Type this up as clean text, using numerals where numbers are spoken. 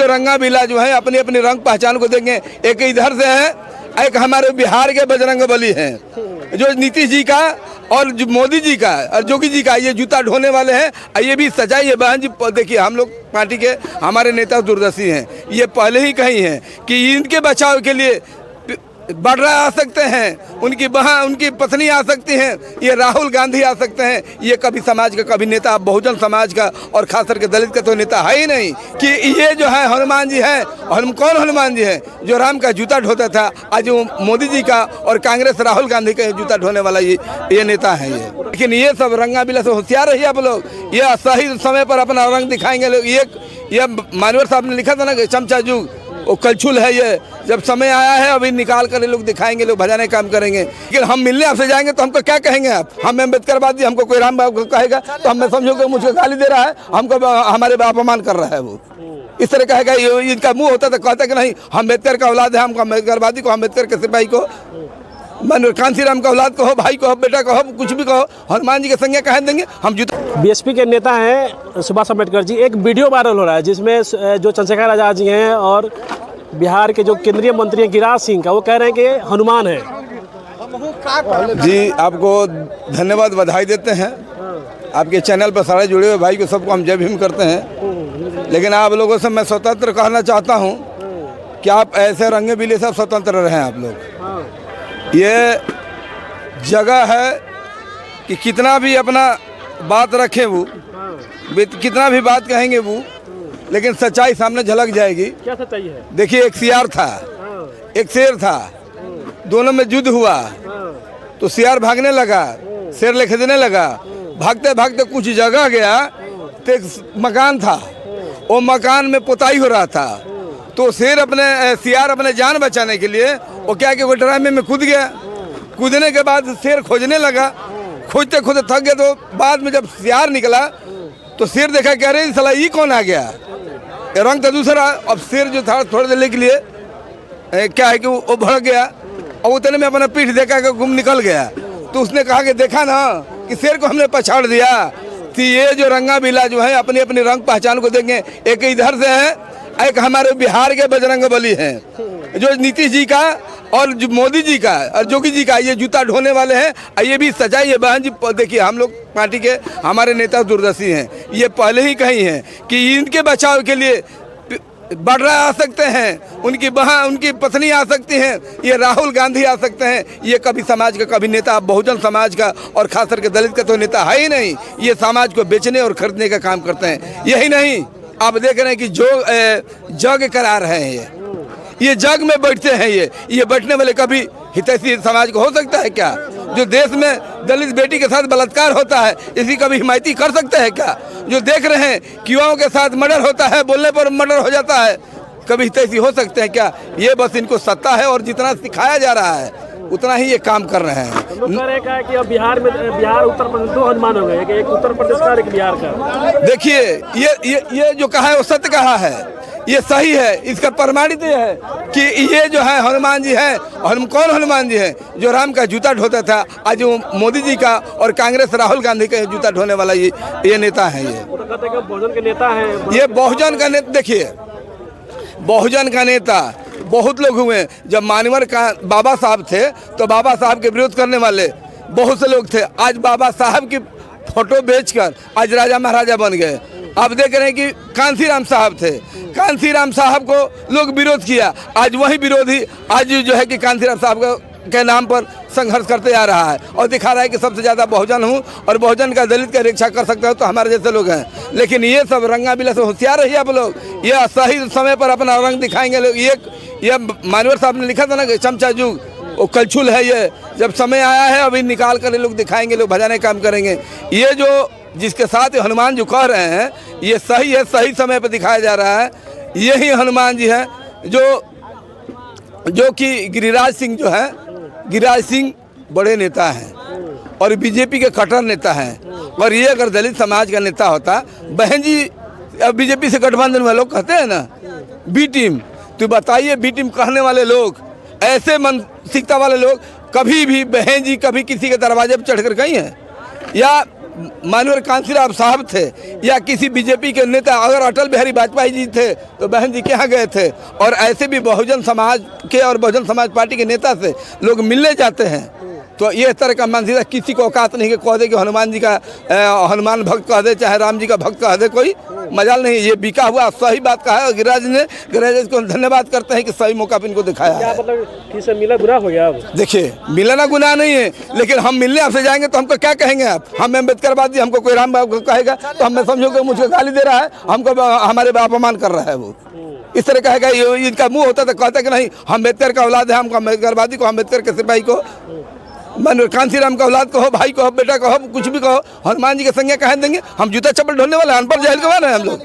रंगा बिला जो है अपनी अपनी रंग पहचान को देंगे। एक इधर से है, एक हमारे बिहार के बजरंगबली हैं, जो नीतीश जी का और जो मोदी जी का और योगी जी का ये जूता ढोने वाले हैं। ये भी सच्चाई है बहन जी। देखिए, हम लोग पार्टी के हमारे नेता दूरदर्शी हैं, ये पहले ही कही हैं कि इनके बचाव के लिए बड़रा आ सकते हैं, उनकी बहन उनकी पत्नी आ सकती हैं, ये राहुल गांधी आ सकते हैं। ये कभी समाज का, कभी नेता बहुजन समाज का और खास करके दलित का तो नेता है ही नहीं। कि ये जो है हनुमान जी हैं, और कौन हनुमान जी हैं जो राम का जूता ढोता था, आज वो मोदी जी का और कांग्रेस राहुल गांधी का जूता ढोने वाला ये नेता है ये। लेकिन ये सब रंगा बिला से होशियार रहिए आप लोग, ये सही समय पर अपना रंग दिखाएंगे लोग। ये मानवर साहब ने लिखा था ना कि चमचा जुग वो कलछुल है, ये जब समय आया है अभी निकाल कर लोग दिखाएंगे, लोग भजाने काम करेंगे। लेकिन हम मिलने आपसे जाएंगे तो हमको क्या कहेंगे आप? हम अम्बेडकरवादी, हमको कोई राम बाबू कहेगा तो हमें समझो कि मुझको गाली दे रहा है, हमको हमारे अपमान कर रहा है। वो इस तरह कहेगा, इनका मुंह होता तो कहता कि नहीं हम अम्बेडकर का औलाद है, हमको अम्बेडकरवादी को, अम्बेडकर के सिपाही को, कांसी राम का औलाद कहो, भाई कहो, बेटा कहो, कुछ भी कहो, हनुमान जी के संज्ञा कह देंगे हम जूता। बीएसपी के नेता हैं सुभाष अम्बेडकर जी, एक वीडियो वायरल हो रहा है जिसमें जो चंद्रशेखर आजाद जी हैं और बिहार के जो केंद्रीय मंत्री हैं गिरिराज सिंह का, वो कह रहे हैं कि हनुमान है। जी आपको धन्यवाद, बधाई देते हैं। आपके चैनल पर सारे जुड़े हुए भाई को सबको हम जय भीम करते हैं। लेकिन आप लोगों से मैं स्वतंत्र कहना चाहता हूं कि आप ऐसे रंगे बिले सब स्वतंत्र रहें आप लोग। ये जगह है कि कितना भी अपना बात रखें वो, कितना भी बात कहेंगे वो, लेकिन सच्चाई सामने झलक जाएगी। क्या सच्चाई है? देखिए, एक सियार था, एक शेर था, दोनों में युद्ध हुआ तो सियार भागने लगा, शेर लेखने लगा। भागते भागते कुछ जगह गया तो एक मकान था, वो मकान में पुताई हो रहा था। तो सियार अपने जान बचाने के लिए वो क्या कि वो ड्रामे में कूद गया। कूदने के बाद शेर खोजने लगा, खोजते खोजते थक गया। तो बाद में जब सियार निकला तो शेर देखा कि अरे साला ये कौन आ गया, रंग तो दूसरा। अब शेर जो था थोड़ी देर के लिए क्या है कि वो भड़क गया और उतने में अपना पीठ देखा कि गुम निकल गया। तो उसने कहा कि देखा ना कि शेर को हमने पछाड़ दिया। तो ये जो रंगा बिला जो है अपनी अपनी रंग पहचान को देंगे। एक इधर से है, एक हमारे बिहार के बजरंगबली हैं, जो नीतीश जी का और जो मोदी जी का और योगी जी का ये जूता ढोने वाले हैं। ये भी सच्चाई है बहन जी। देखिए, हम लोग पार्टी के हमारे नेता दूरदर्शी हैं, ये पहले ही कही हैं कि इनके बचाव के लिए बड़रा आ सकते हैं, उनकी बहन उनकी पत्नी आ सकती हैं, ये राहुल गांधी आ सकते हैं। ये कभी समाज का, कभी नेता बहुजन समाज का और खास करके दलित का तो नेता है ही नहीं। ये समाज को बेचने और खरीदने का काम करते हैं। यही नहीं, आप देख रहे हैं कि जो जग करा रहे हैं, ये जग में बैठते हैं। ये बैठने वाले कभी हितैषी समाज को हो सकता है क्या? जो देश में दलित बेटी के साथ बलात्कार होता है, इसी कभी हिमायती कर सकते हैं क्या? जो देख रहे हैं कि युवाओं के साथ मर्डर होता है, बोलने पर मर्डर हो जाता है, कभी हितैषी हो सकते हैं क्या? ये बस इनको सत्ता है और जितना सिखाया जा रहा है उतना ही ये काम कर रहे हैं। कि अब बिहार उत्तर प्रदेश दो हनुमान हो गए, एक उत्तर प्रदेश का एक बिहार का। देखिए, ये जो कहा है वो सत्य कहा है, ये सही है। इसका प्रमाणित ये है कि ये जो है हनुमान जी हैं। और कौन हनुमान जी हैं जो राम का जूता ढोता था, आज वो मोदी जी का और कांग्रेस राहुल गांधी का जूता ढोने वाला ये नेता है। ये बहुजन के नेता है, ये बहुजन का नेता। देखिए, बहुजन का नेता बहुत लोग हुए। जब मानवर का बाबा साहब थे तो बाबा साहब के विरोध करने वाले बहुत से लोग थे। आज बाबा साहब की फोटो बेचकर आज राजा महाराजा बन गए। आप देख रहे हैं कि कांसी राम साहब थे, कांसी राम साहब को लोग विरोध किया, आज वही विरोधी आज जो है कि कांसी राम साहब के नाम पर संघर्ष करते आ रहा है और दिखा रहा है कि सबसे ज़्यादा बहुजन हूँ और बहुजन का दलित का रक्षा कर सकता हूँ, तो हमारे जैसे लोग हैं। लेकिन ये सब रंगा बिला से होशियार रहिए आप लोग, ये सही समय पर अपना रंग दिखाएंगे लोग। ये मानवर साहब ने लिखा था ना कि चमचा जुग वो कलछुल है, ये जब समय आया है अभी निकाल कर लोग दिखाएंगे, लोग भजाने काम करेंगे। ये जो जिसके साथ हनुमान जो कह रहे हैं ये सही है, सही समय पर दिखाया जा रहा है। यही हनुमान जी हैं जो कि गिरिराज सिंह जो है, गिरिराज सिंह बड़े नेता हैं और बीजेपी के कट्टर नेता हैं। और ये अगर दलित समाज का नेता होता, बहन जी अब बीजेपी से गठबंधन में लोग कहते हैं ना बी टीम, तो बताइए बी टीम कहने वाले लोग, ऐसे मानसिकता वाले लोग कभी भी बहन जी कभी किसी के दरवाजे पर चढ़कर गई हैं या मनोहर कांशीराम साहब थे या किसी बीजेपी के नेता, अगर अटल बिहारी वाजपेयी जी थे तो बहन जी के यहाँ गए थे। और ऐसे भी बहुजन समाज के और बहुजन समाज पार्टी के नेता से लोग मिलने जाते हैं। तो ये तरह का मानसिकता किसी को औकात नहीं कि कह दे कि हनुमान जी का हनुमान भक्त कह दे, चाहे राम जी का भक्त कह दे, कोई मजाल नहीं। ये बिका हुआ सही बात कहा है गिरिराज ने। गिरिराज को धन्यवाद करते हैं कि सही मौका पे इनको दिखाया क्या है। मतलब किसी मिला गुनाह हो गया अब? देखिए, मिलना गुनाह नहीं है, लेकिन हम मिलने आपसे जाएंगे तो हमको क्या कहेंगे आप? हम अम्बेडकरवादी, हमको कोई राम बाबू कहेगा तो हमें समझो कि मुझे गाली दे रहा है, हमको हमारे अपमान कर रहा है। वो इस तरह कहेगा, ये इनका मुंह होता तो कहता कि नहीं हम अम्बेडकर का औलाद है, हमको अम्बेडकरवादी को, अम्बेडकर के सिपाही को, मनोहर कांशीराम का औलाद कहो, भाई कहो, बेटा कहो, कुछ भी कहो, हनुमान जी के संज्ञा कह देंगे। हम जूता चप्पल ढोने वाले अनपढ़ जाहिल के वाले हैं हम लोग।